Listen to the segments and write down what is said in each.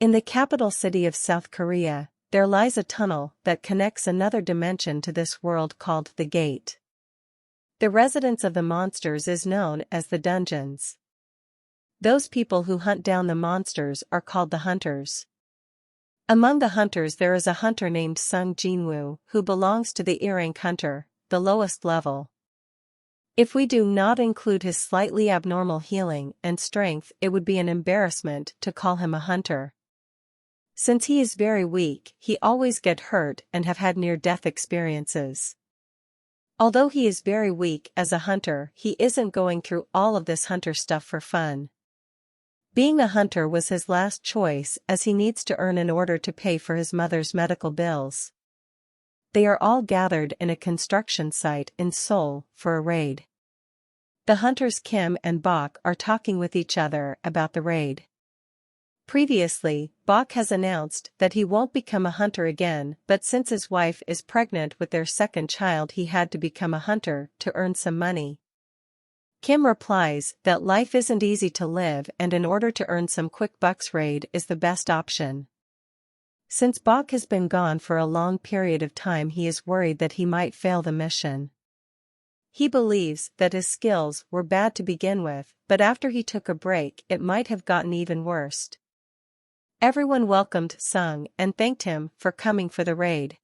In the capital city of South Korea, there lies a tunnel that connects another dimension to this world called the Gate. The residence of the monsters is known as the dungeons. Those people who hunt down the monsters are called the hunters. Among the hunters there is a hunter named Sung Jinwoo who belongs to the E-rank hunter, the lowest level. If we do not include his slightly abnormal healing and strength, it would be an embarrassment to call him a hunter. Since he is very weak, he always gets hurt and have had near-death experiences. Although he is very weak as a hunter, he isn't going through all of this hunter stuff for fun. Being a hunter was his last choice as he needs to earn in order to pay for his mother's medical bills. They are all gathered in a construction site in Seoul for a raid. The hunters Kim and Bok are talking with each other about the raid. Previously, Bok has announced that he won't become a hunter again, but since his wife is pregnant with their second child, he had to become a hunter to earn some money. Kim replies that life isn't easy to live and in order to earn some quick bucks, raid is the best option. Since Bok has been gone for a long period of time, he is worried that he might fail the mission. He believes that his skills were bad to begin with, but after he took a break it might have gotten even worse. Everyone welcomed Sung and thanked him for coming for the raid.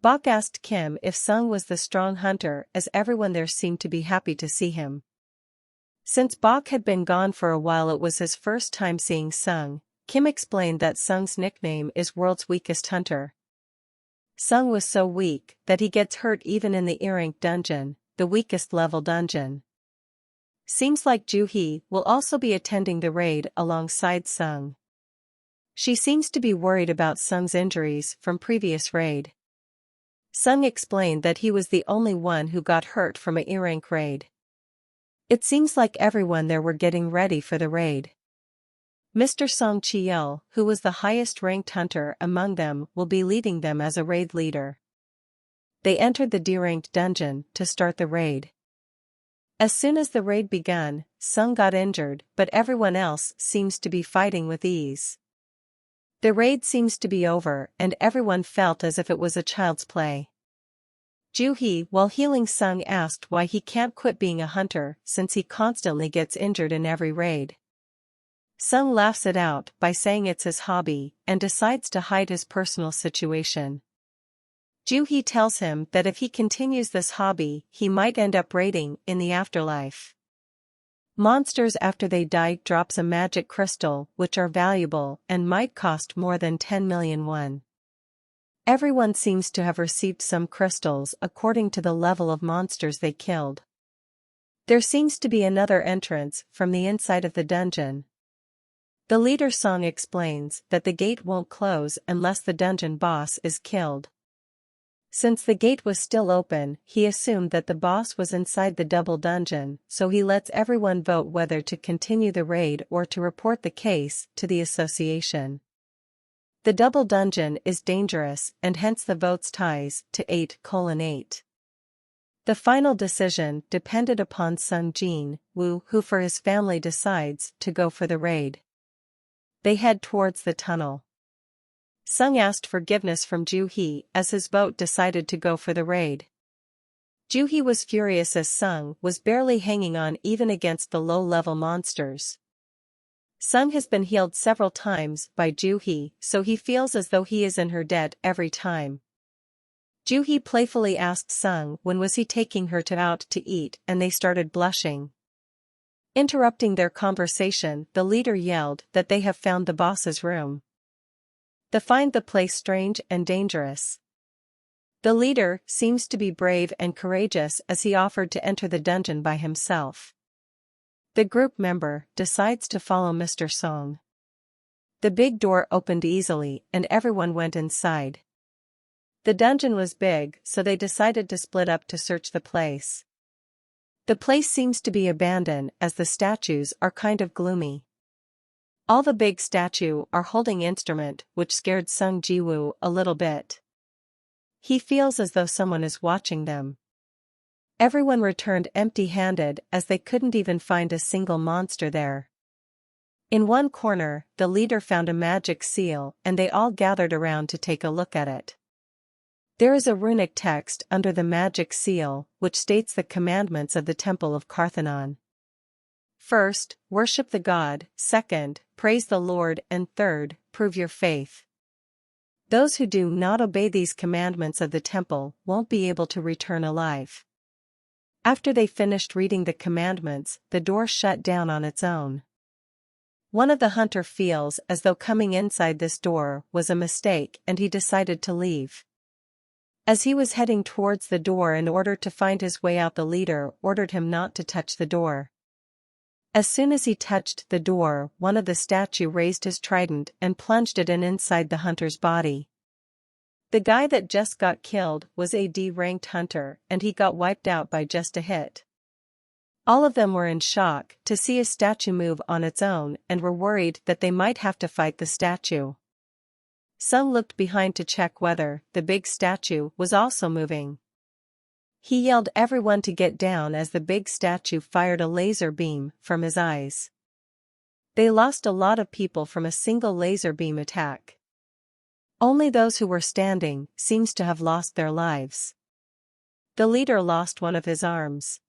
Bok asked Kim if Sung was the strong hunter, as everyone there seemed to be happy to see him. Since Bok had been gone for a while, it was his first time seeing Sung. Kim explained that Sung's nickname is World's Weakest Hunter. Sung was so weak that he gets hurt even in the E-rank dungeon, the weakest level dungeon. Seems like Joo-hee will also be attending the raid alongside Sung. She seems to be worried about Sung's injuries from previous raid. Sung explained that he was the only one who got hurt from a E-rank raid. It seems like everyone there were getting ready for the raid. Mr. Song Cheol, who was the highest-ranked hunter among them, will be leading them as a raid leader. They entered the D-ranked dungeon to start the raid. As soon as the raid began, Sung got injured, but everyone else seems to be fighting with ease. The raid seems to be over and everyone felt as if it was a child's play. Joo-hee, while healing Sung, asked why he can't quit being a hunter since he constantly gets injured in every raid. Sung laughs it out by saying it's his hobby and decides to hide his personal situation. Joo-hee tells him that if he continues this hobby, he might end up raiding in the afterlife. Monsters after they die drops a magic crystal which are valuable and might cost more than 10 million won. Everyone seems to have received some crystals according to the level of monsters they killed. There seems to be another entrance from the inside of the dungeon. The leader Song explains that the gate won't close unless the dungeon boss is killed. Since the gate was still open, he assumed that the boss was inside the double dungeon, so he lets everyone vote whether to continue the raid or to report the case to the association. The double dungeon is dangerous and hence the votes ties to 8:8. The final decision depended upon Sung Jin-woo, who for his family decides to go for the raid. They head towards the tunnel. Sung asked forgiveness from Joo-hee as his vote decided to go for the raid. Joo-hee was furious as Sung was barely hanging on even against the low-level monsters. Sung has been healed several times by Joo-hee, so he feels as though he is in her debt every time. Joo-hee playfully asked Sung when was he taking her out to eat, and they started blushing. Interrupting their conversation, the leader yelled that they have found the boss's room. They find the place strange and dangerous. The leader seems to be brave and courageous as he offered to enter the dungeon by himself. The group member decides to follow Mr. Song. The big door opened easily and everyone went inside. The dungeon was big, so they decided to split up to search the place. The place seems to be abandoned as the statues are kind of gloomy. All the big statue are holding instrument, which scared Sung Ji-woo a little bit. He feels as though someone is watching them. Everyone returned empty-handed as they couldn't even find a single monster there. In one corner, the leader found a magic seal and they all gathered around to take a look at it. There is a runic text under the magic seal, which states the commandments of the Temple of Karthanon. First, worship the god, second, praise the Lord, and third, prove your faith. Those who do not obey these commandments of the temple won't be able to return alive. After they finished reading the commandments, the door shut down on its own. One of the hunter feels as though coming inside this door was a mistake and he decided to leave. As he was heading towards the door in order to find his way out, the leader ordered him not to touch the door. As soon as he touched the door, one of the statue raised his trident and plunged it inside the hunter's body. The guy that just got killed was a D-ranked hunter and he got wiped out by just a hit. All of them were in shock to see a statue move on its own and were worried that they might have to fight the statue. Sung looked behind to check whether the big statue was also moving. He yelled everyone to get down as the big statue fired a laser beam from his eyes. They lost a lot of people from a single laser beam attack. Only those who were standing seems to have lost their lives. The leader lost one of his arms.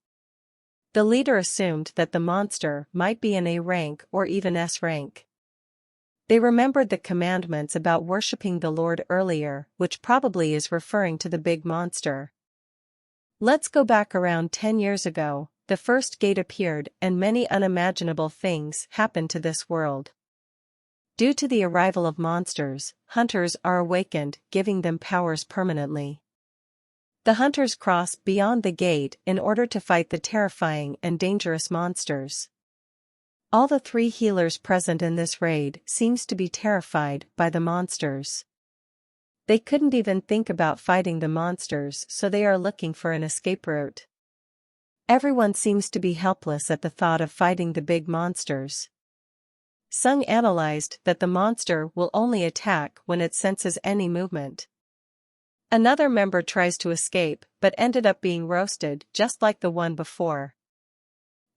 The leader assumed that the monster might be in A rank or even S rank. They remembered the commandments about worshipping the Lord earlier, which probably is referring to the big monster. Let's go back around 10 years ago, the first gate appeared and many unimaginable things happened to this world. Due to the arrival of monsters, hunters are awakened, giving them powers permanently. The hunters cross beyond the gate in order to fight the terrifying and dangerous monsters. All the 3 healers present in this raid seems to be terrified by the monsters. They couldn't even think about fighting the monsters, so they are looking for an escape route. Everyone seems to be helpless at the thought of fighting the big monsters. Sung analyzed that the monster will only attack when it senses any movement. Another member tries to escape but ended up being roasted just like the one before.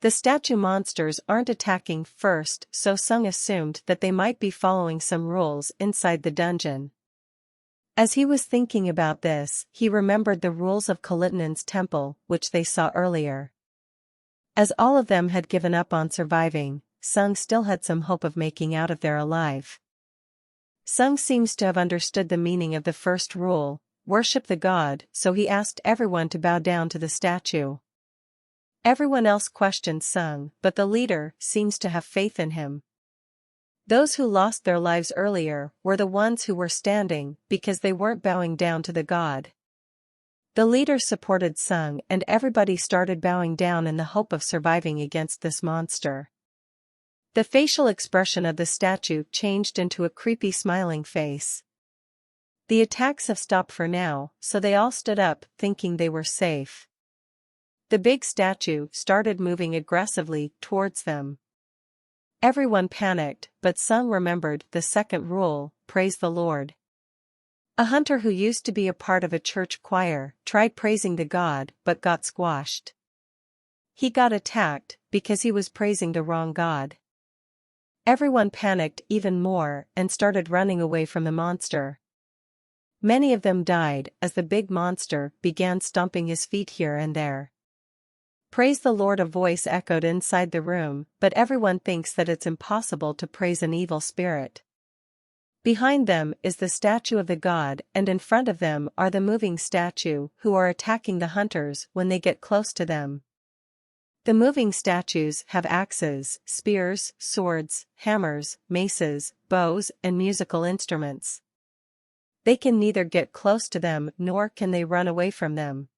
The statue monsters aren't attacking first, so Sung assumed that they might be following some rules inside the dungeon. As he was thinking about this, he remembered the rules of Kalitinan's temple, which they saw earlier. As all of them had given up on surviving, Sung still had some hope of making out of there alive. Sung seems to have understood the meaning of the first rule, worship the god, so he asked everyone to bow down to the statue. Everyone else questioned Sung, but the leader seems to have faith in him. Those who lost their lives earlier were the ones who were standing because they weren't bowing down to the god. The leader supported Sung and everybody started bowing down in the hope of surviving against this monster. The facial expression of the statue changed into a creepy smiling face. The attacks have stopped for now, so they all stood up, thinking they were safe. The big statue started moving aggressively towards them. Everyone panicked, but Sung remembered the second rule, praise the Lord. A hunter who used to be a part of a church choir tried praising the god but got squashed. He got attacked because he was praising the wrong god. Everyone panicked even more and started running away from the monster. Many of them died as the big monster began stomping his feet here and there. Praise the Lord, a voice echoed inside the room, but everyone thinks that it's impossible to praise an evil spirit. Behind them is the statue of the god and in front of them are the moving statue who are attacking the hunters when they get close to them. The moving statues have axes, spears, swords, hammers, maces, bows, and musical instruments. They can neither get close to them nor can they run away from them.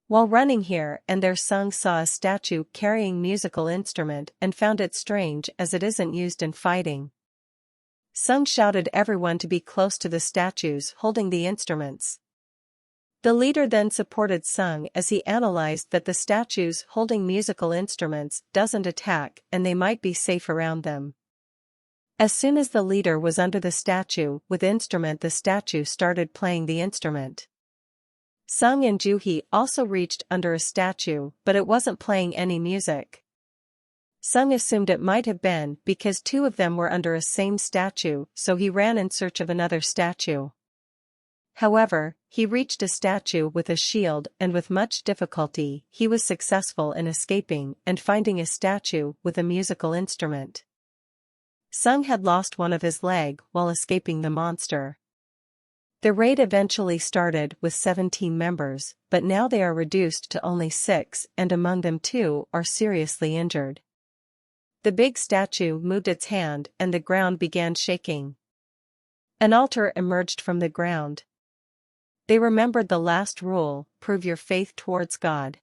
While running here and there, Sung saw a statue carrying musical instrument and found it strange as it isn't used in fighting. Sung shouted everyone to be close to the statues holding the instruments. The leader then supported Sung as he analyzed that the statues holding musical instruments doesn't attack and they might be safe around them. As soon as the leader was under the statue with instrument, the statue started playing the instrument. Sung and Juhi also reached under a statue, but it wasn't playing any music. Sung assumed it might have been because two of them were under a same statue, so he ran in search of another statue. However, he reached a statue with a shield and with much difficulty he was successful in escaping and finding a statue with a musical instrument. Sung had lost one of his leg while escaping the monster. The raid eventually started with 17 members, but now they are reduced to only 6 and among them 2 are seriously injured. The big statue moved its hand and the ground began shaking. An altar emerged from the ground. They remembered the last rule, prove your faith towards God.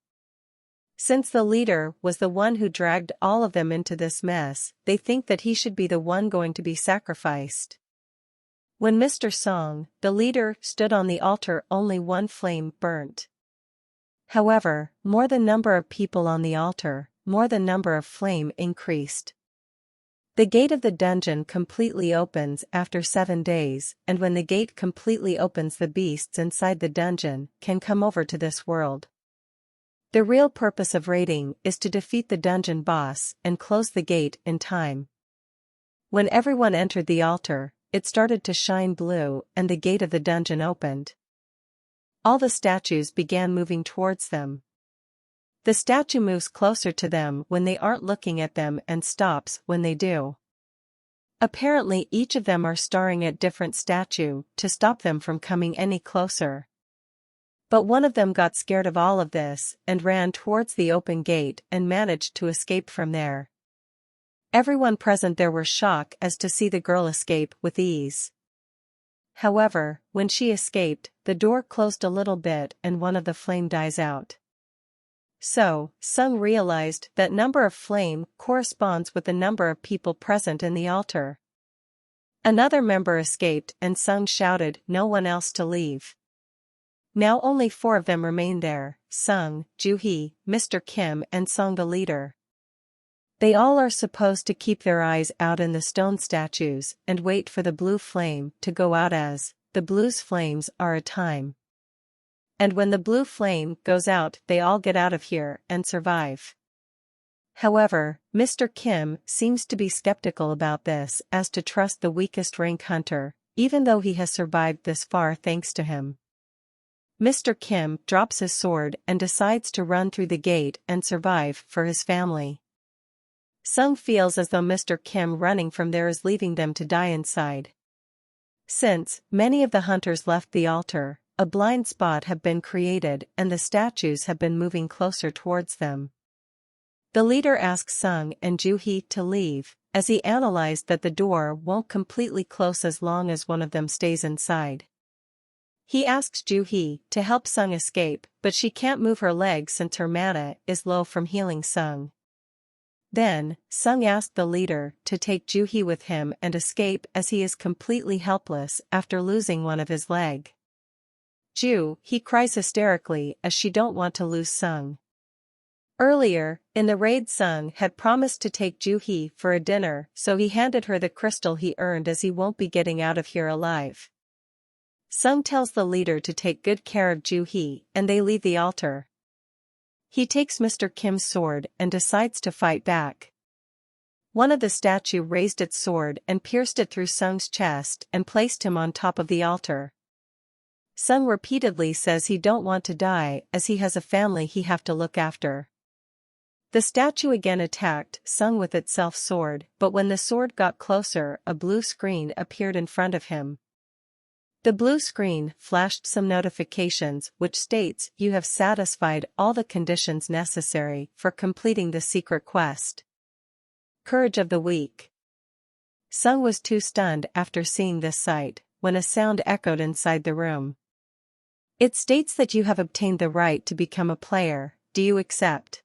Since the leader was the one who dragged all of them into this mess, they think that he should be the one going to be sacrificed. When Mr. Song, the leader, stood on the altar, only one flame burnt. However, more the number of people on the altar, more the number of flame increased. The gate of the dungeon completely opens after 7 days, and when the gate completely opens, the beasts inside the dungeon can come over to this world. The real purpose of raiding is to defeat the dungeon boss and close the gate in time. When everyone entered the altar, it started to shine blue and the gate of the dungeon opened. All the statues began moving towards them. The statue moves closer to them when they aren't looking at them and stops when they do. Apparently each of them are staring at different statue to stop them from coming any closer. But one of them got scared of all of this and ran towards the open gate and managed to escape from there. Everyone present there were shocked as to see the girl escape with ease. However, when she escaped, the door closed a little bit and one of the flame dies out. So, Sung realized that number of flame corresponds with the number of people present in the altar. Another member escaped and Sung shouted no one else to leave. Now only 4 of them remain there, Sung, Joo-hee, Mr. Kim and Sung the leader. They all are supposed to keep their eyes out in the stone statues and wait for the blue flame to go out, as the blue's flames are a time. And when the blue flame goes out, they all get out of here and survive. However, Mr. Kim seems to be skeptical about this as to trust the weakest rank hunter, even though he has survived this far thanks to him. Mr. Kim drops his sword and decides to run through the gate and survive for his family. Sung feels as though Mr. Kim running from there is leaving them to die inside. Since many of the hunters left the altar, a blind spot have been created and the statues have been moving closer towards them. The leader asks Sung and Joo-hee to leave, as he analyzed that the door won't completely close as long as one of them stays inside. He asks Joo-hee to help Sung escape, but she can't move her legs since her mana is low from healing Sung. Then, Sung asked the leader to take Joo-hee with him and escape as he is completely helpless after losing one of his leg. Joo-hee cries hysterically as she don't want to lose Sung. Earlier, in the raid, Sung had promised to take Joo-hee for a dinner, so he handed her the crystal he earned as he won't be getting out of here alive. Sung tells the leader to take good care of Joo-hee and they leave the altar. He takes Mr. Kim's sword and decides to fight back. One of the statue raised its sword and pierced it through Sung's chest and placed him on top of the altar. Sung repeatedly says he don't want to die as he has a family he have to look after. The statue again attacked Sung with its self-sword, but when the sword got closer, a blue screen appeared in front of him. The blue screen flashed some notifications which states you have satisfied all the conditions necessary for completing the secret quest. Courage of the weak. Sung was too stunned after seeing this sight, when a sound echoed inside the room. It states that you have obtained the right to become a player, do you accept?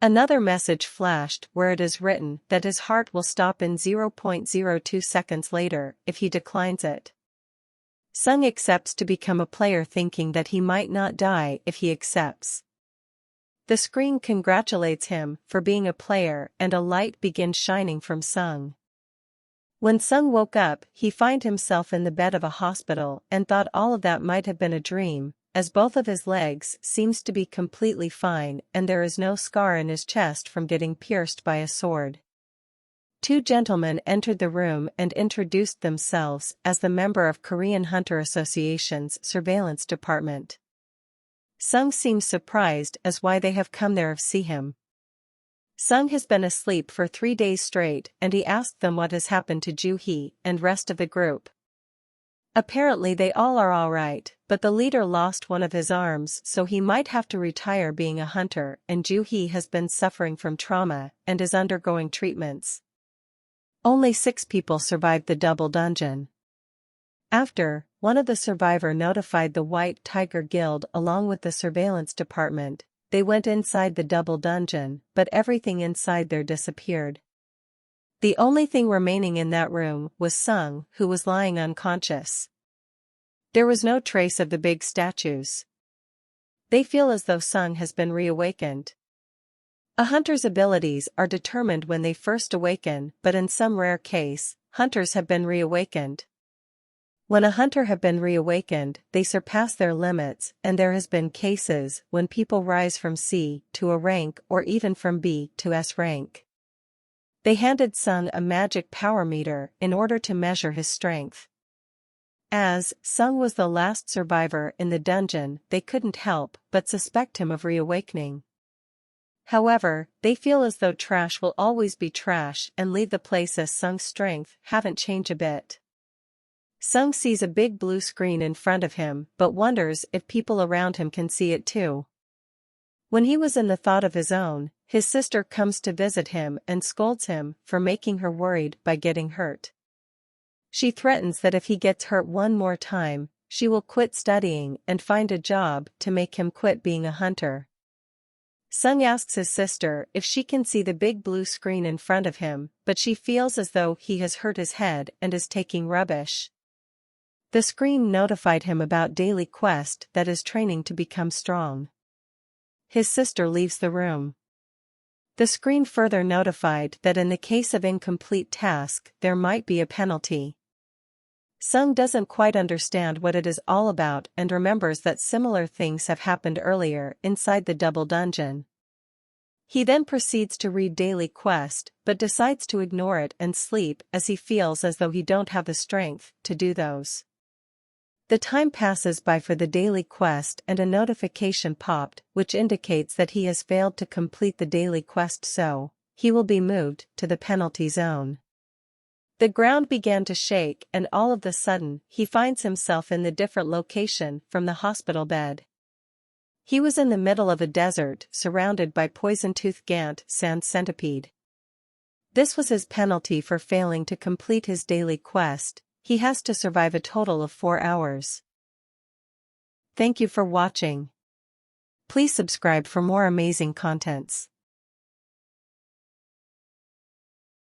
Another message flashed where it is written that his heart will stop in 0.02 seconds later if he declines it. Sung accepts to become a player thinking that he might not die if he accepts. The screen congratulates him for being a player and a light begins shining from Sung. When Sung woke up, he found himself in the bed of a hospital and thought all of that might have been a dream, as both of his legs seems to be completely fine and there is no scar in his chest from getting pierced by a sword. Two gentlemen entered the room and introduced themselves as the member of Korean Hunter Association's surveillance department. Sung seems surprised as why they have come there to see him. Sung has been asleep for 3 days straight and he asked them what has happened to Ju-hee and rest of the group. Apparently they all are alright, but the leader lost one of his arms so he might have to retire being a hunter and Ju-hee has been suffering from trauma and is undergoing treatments. Only 6 people survived the double dungeon. After, one of the survivors notified the White Tiger Guild along with the surveillance department, they went inside the double dungeon, but everything inside there disappeared. The only thing remaining in that room was Sung, who was lying unconscious. There was no trace of the big statues. They feel as though Sung has been reawakened. A hunter's abilities are determined when they first awaken, but in some rare case, hunters have been reawakened. When a hunter have been reawakened, they surpass their limits, and there has been cases when people rise from C to a rank or even from B to S rank. They handed Sung a magic power meter in order to measure his strength. As Sung was the last survivor in the dungeon, they couldn't help but suspect him of reawakening. However, they feel as though trash will always be trash and leave the place as Sung's strength haven't changed a bit. Sung sees a big blue screen in front of him but wonders if people around him can see it too. When he was in the thought of his own, his sister comes to visit him and scolds him for making her worried by getting hurt. She threatens that if he gets hurt one more time, she will quit studying and find a job to make him quit being a hunter. Sung asks his sister if she can see the big blue screen in front of him, but she feels as though he has hurt his head and is taking rubbish. The screen notified him about daily quest that is training to become strong. His sister leaves the room. The screen further notified that in the case of incomplete task there might be a penalty. Sung doesn't quite understand what it is all about and remembers that similar things have happened earlier inside the double dungeon. He then proceeds to read daily quest but decides to ignore it and sleep as he feels as though he don't have the strength to do those. The time passes by for the daily quest and a notification popped which indicates that he has failed to complete the daily quest, so he will be moved to the penalty zone. The ground began to shake and all of a sudden he finds himself in the different location from the hospital bed. He was in the middle of a desert surrounded by poison-toothed Gant sand centipede. This was his penalty for failing to complete his daily quest. He has to survive a total of 4 hours. Thank you for watching. Please subscribe for more amazing contents.